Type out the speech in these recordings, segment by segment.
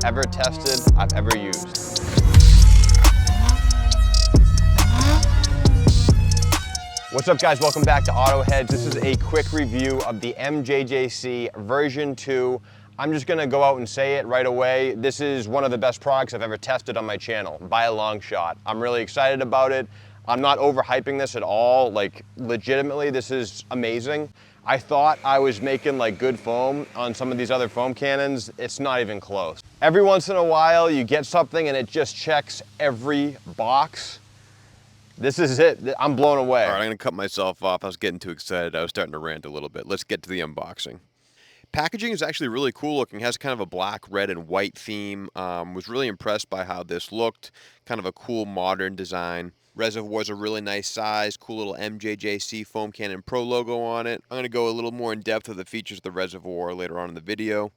ever tested, I've ever used. What's up guys, welcome back to AutoHeads. This is a quick review of the MJJC version 2. I'm just gonna go out and say it right away. This is one of the best products I've ever tested on my channel, by a long shot. I'm really excited about it. I'm not overhyping this at all. Like, legitimately, this is amazing. I thought I was making like good foam on some of these other foam cannons. It's not even close. Every once in a while, you get something and it just checks every box. This is it. I'm blown away. All right, I'm gonna cut myself off. I was getting too excited. I was starting to rant a little bit. Let's get to the unboxing. Packaging is actually really cool looking. It has kind of a black, red, and white theme. Was really impressed by how this looked. Kind of a cool modern design. Reservoir is a really nice size. Cool little MJJC Foam Cannon Pro logo on it. I'm gonna go a little more in depth with the features of the Reservoir later on in the video.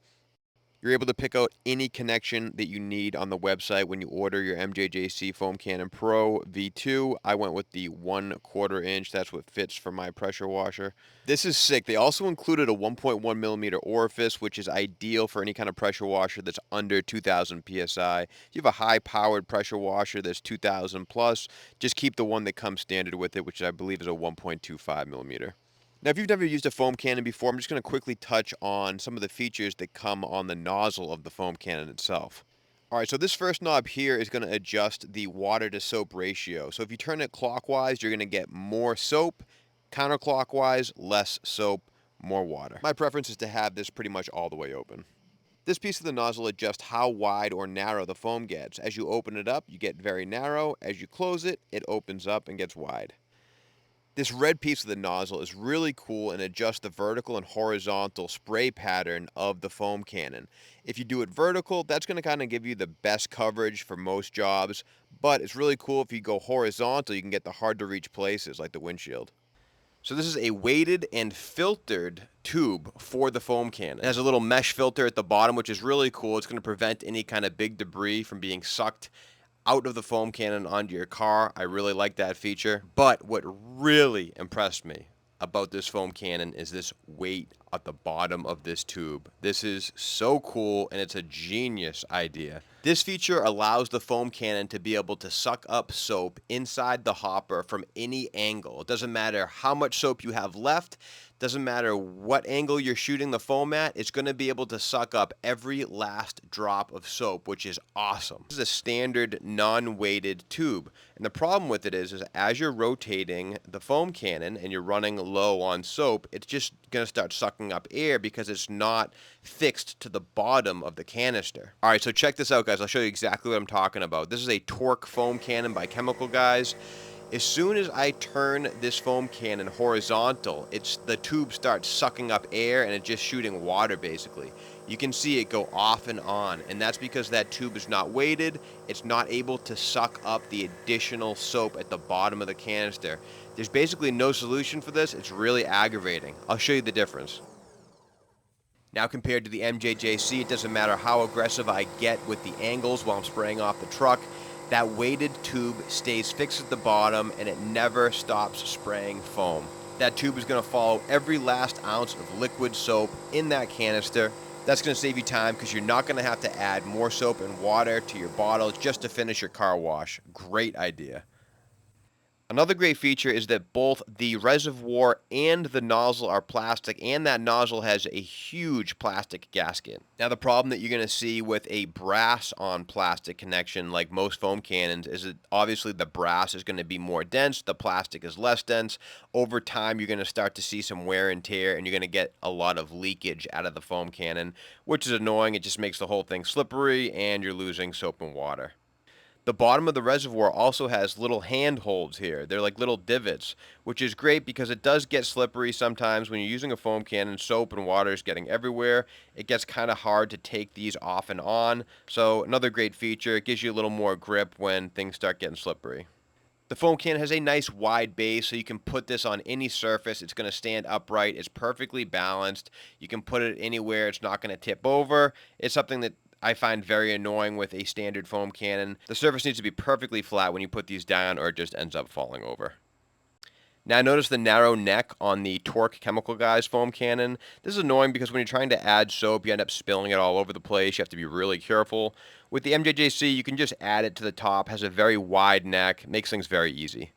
You're able to pick out any connection that you need on the website when you order your MJJC Foam Cannon Pro V2. I went with the 1/4 inch. That's what fits for my pressure washer. This is sick. They also included a 1.1 millimeter orifice, which is ideal for any kind of pressure washer that's under 2000 PSI. If you have a high-powered pressure washer that's 2000 plus, just keep the one that comes standard with it, which I believe is a 1.25 millimeter. Now, if you've never used a foam cannon before, I'm just going to quickly touch on some of the features that come on the nozzle of the foam cannon itself. All right, so this first knob here is going to adjust the water to soap ratio. So if you turn it clockwise, you're going to get more soap. Counterclockwise, less soap, more water. My preference is to have this pretty much all the way open. This piece of the nozzle adjusts how wide or narrow the foam gets. As you open it up, you get very narrow. As you close it, it opens up and gets wide. This red piece of the nozzle is really cool and adjusts the vertical and horizontal spray pattern of the foam cannon. If you do it vertical, that's going to kind of give you the best coverage for most jobs, but it's really cool if you go horizontal, you can get the hard to reach places like the windshield. So this is a weighted and filtered tube for the foam cannon. It has a little mesh filter at the bottom, which is really cool. It's going to prevent any kind of big debris from being sucked out of the foam cannon onto your car. I really like that feature. But what really impressed me about this foam cannon is this weight at the bottom of this tube. This is so cool, and it's a genius idea. This feature allows the foam cannon to be able to suck up soap inside the hopper from any angle. It doesn't matter how much soap you have left. Doesn't matter what angle you're shooting the foam at, it's going to be able to suck up every last drop of soap, which is awesome. This is a standard non-weighted tube, and the problem with it is as you're rotating the foam cannon and you're running low on soap, it's just going to start sucking up air because it's not fixed to the bottom of the canister. All right, so check this out, guys. I'll show you exactly what I'm talking about. This is a Torque foam cannon by Chemical Guys. As soon as I turn this foam cannon horizontal, the tube starts sucking up air and it's just shooting water basically. You can see it go off and on, and that's because that tube is not weighted. It's not able to suck up the additional soap at the bottom of the canister. There's basically no solution for this. It's really aggravating. I'll show you the difference. Now compared to the MJJC, it doesn't matter how aggressive I get with the angles while I'm spraying off the truck. That weighted tube stays fixed at the bottom and it never stops spraying foam. That tube is going to follow every last ounce of liquid soap in that canister. That's going to save you time because you're not going to have to add more soap and water to your bottle just to finish your car wash. Great idea. Another great feature is that both the reservoir and the nozzle are plastic, and that nozzle has a huge plastic gasket. Now, the problem that you're going to see with a brass on plastic connection, like most foam cannons, is that obviously the brass is going to be more dense, the plastic is less dense. Over time, you're going to start to see some wear and tear, and you're going to get a lot of leakage out of the foam cannon, which is annoying. It just makes the whole thing slippery, and you're losing soap and water. The bottom of the reservoir also has little handholds here. They're like little divots, which is great because it does get slippery sometimes when you're using a foam cannon. Soap and water is getting everywhere. It gets kind of hard to take these off and on. So another great feature. It gives you a little more grip when things start getting slippery. The foam cannon has a nice wide base, so you can put this on any surface. It's going to stand upright. It's perfectly balanced. You can put it anywhere. It's not going to tip over. It's something that I find very annoying with a standard foam cannon. The surface needs to be perfectly flat when you put these down or it just ends up falling over. Now notice the narrow neck on the Torque Chemical Guys foam cannon. This is annoying because when you're trying to add soap, you end up spilling it all over the place. You have to be really careful. With the MJJC, you can just add it to the top. Has a very wide neck. Makes things very easy.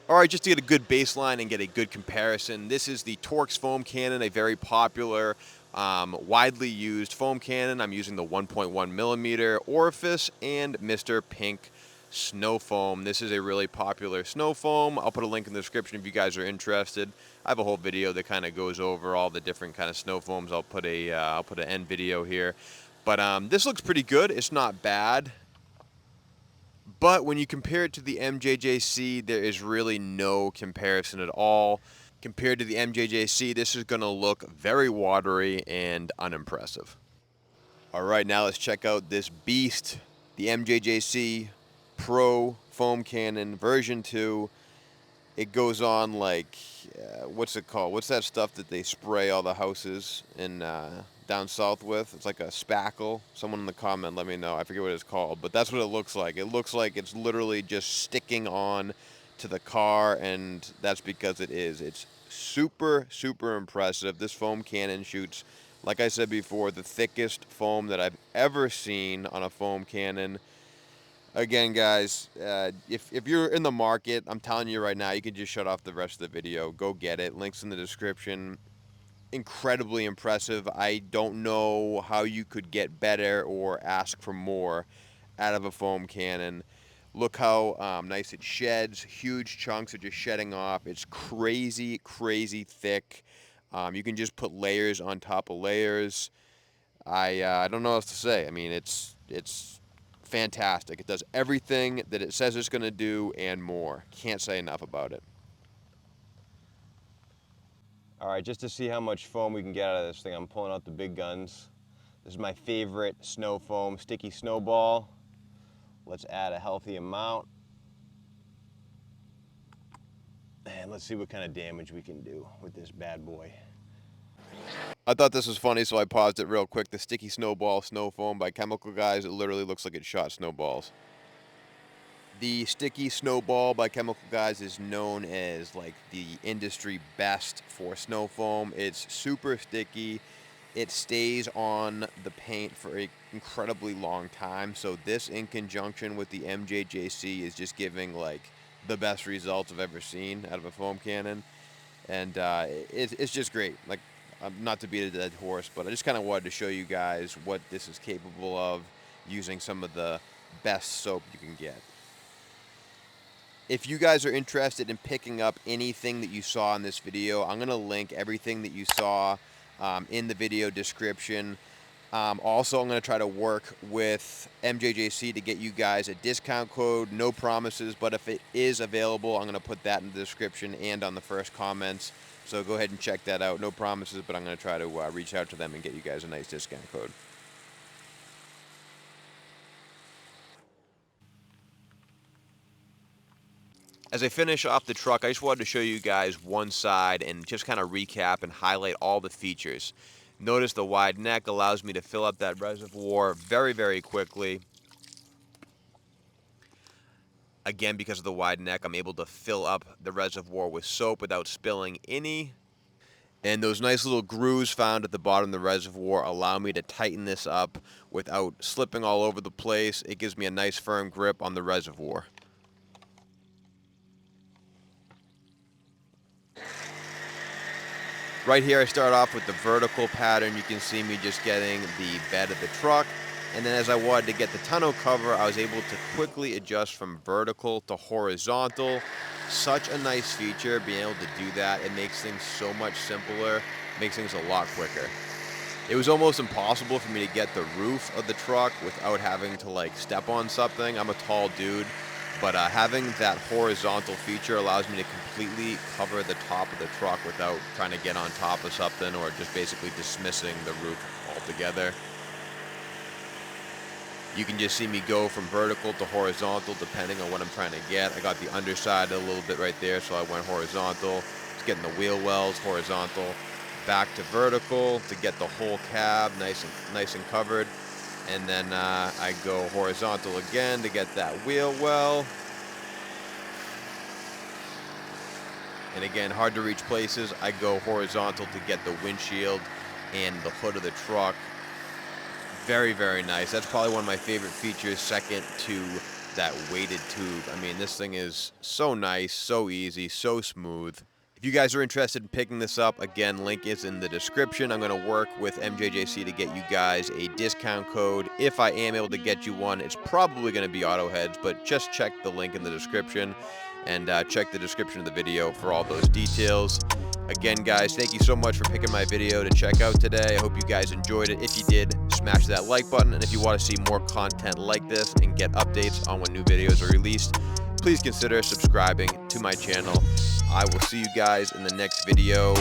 All right, just to get a good baseline and get a good comparison, this is the Torx foam cannon, a very popular, widely used foam cannon. I'm using the 1.1 millimeter orifice and Mr. Pink snow foam. This is a really popular snow foam. I'll put a link in the description if you guys are interested. I have a whole video that kind of goes over all the different kind of snow foams. I'll put an end video here, but this looks pretty good. It's not bad. But when you compare it to the MJJC, there is really no comparison at all. Compared to the MJJC, this is going to look very watery and unimpressive. All right, now let's check out this beast, the MJJC Pro Foam Cannon version 2. It goes on like, what's it called? What's that stuff that they spray all the houses in down south with? It's like a spackle. Someone in the comment, let me know. I forget what it's called, but that's what it looks like. It looks like it's literally just sticking on to the car, and that's because it is. It's super, super impressive. This foam cannon shoots, like I said before, the thickest foam that I've ever seen on a foam cannon. Again, guys, if you're in the market, I'm telling you right now, you can just shut off the rest of the video. Go get it. Links in the description. Incredibly impressive. I don't know how you could get better or ask for more out of a foam cannon. Look how nice it sheds. Huge chunks are just shedding off. It's crazy, crazy thick. You can just put layers on top of layers. I don't know what else to say. I mean, it's fantastic. It does everything that it says it's going to do and more. Can't say enough about it. All right, just to see how much foam we can get out of this thing, I'm pulling out the big guns. This is my favorite snow foam, sticky Snowball. Let's add a healthy amount. And let's see what kind of damage we can do with this bad boy. I thought this was funny, so I paused it real quick. The Sticky Snowball Snow Foam by Chemical Guys, it literally looks like it shot snowballs. The Sticky Snowball by Chemical Guys is known as like the industry best for snow foam. It's super sticky. It stays on the paint for an incredibly long time. So this, in conjunction with the MJJC, is just giving like the best results I've ever seen out of a foam cannon. And it's just great. Like, not to beat a dead horse, but I just kind of wanted to show you guys what this is capable of using some of the best soap you can get. If you guys are interested in picking up anything that you saw in this video, I'm going to link everything that you saw in the video description. Also, I'm going to try to work with MJJC to get you guys a discount code. No promises, but if it is available, I'm going to put that in the description and on the first comments. So go ahead and check that out. No promises, but I'm going to try to reach out to them and get you guys a nice discount code. As I finish off the truck, I just wanted to show you guys one side and just kind of recap and highlight all the features. Notice the wide neck allows me to fill up that reservoir very, very quickly. Again, because of the wide neck, I'm able to fill up the reservoir with soap without spilling any. And those nice little grooves found at the bottom of the reservoir allow me to tighten this up without slipping all over the place. It gives me a nice firm grip on the reservoir. Right here, I start off with the vertical pattern. You can see me just getting the bed of the truck. And then as I wanted to get the tonneau cover, I was able to quickly adjust from vertical to horizontal. Such a nice feature, being able to do that. It makes things so much simpler, makes things a lot quicker. It was almost impossible for me to get the roof of the truck without having to like step on something. I'm a tall dude, but having that horizontal feature allows me to completely cover the top of the truck without trying to get on top of something or just basically dismissing the roof altogether. You can just see me go from vertical to horizontal depending on what I'm trying to get. I got the underside a little bit right there, so I went horizontal. Just getting the wheel wells horizontal. Back to vertical to get the whole cab nice and covered. And then I go horizontal again to get that wheel well. And again, hard to reach places, I go horizontal to get the windshield and the hood of the truck. Very, very nice. That's probably one of my favorite features, second to that weighted tube. I mean, this thing is so nice, so easy, so smooth. If you guys are interested in picking this up, again, link is in the description. I'm going to work with MJJC to get you guys a discount code. If I am able to get you one, it's probably going to be AutoHeads, but just check the link in the description and check the description of the video for all those details. Again, guys, thank you so much for picking my video to check out today. I hope you guys enjoyed it. If you did, smash that like button. And if you want to see more content like this and get updates on when new videos are released, please consider subscribing to my channel. I will see you guys in the next video.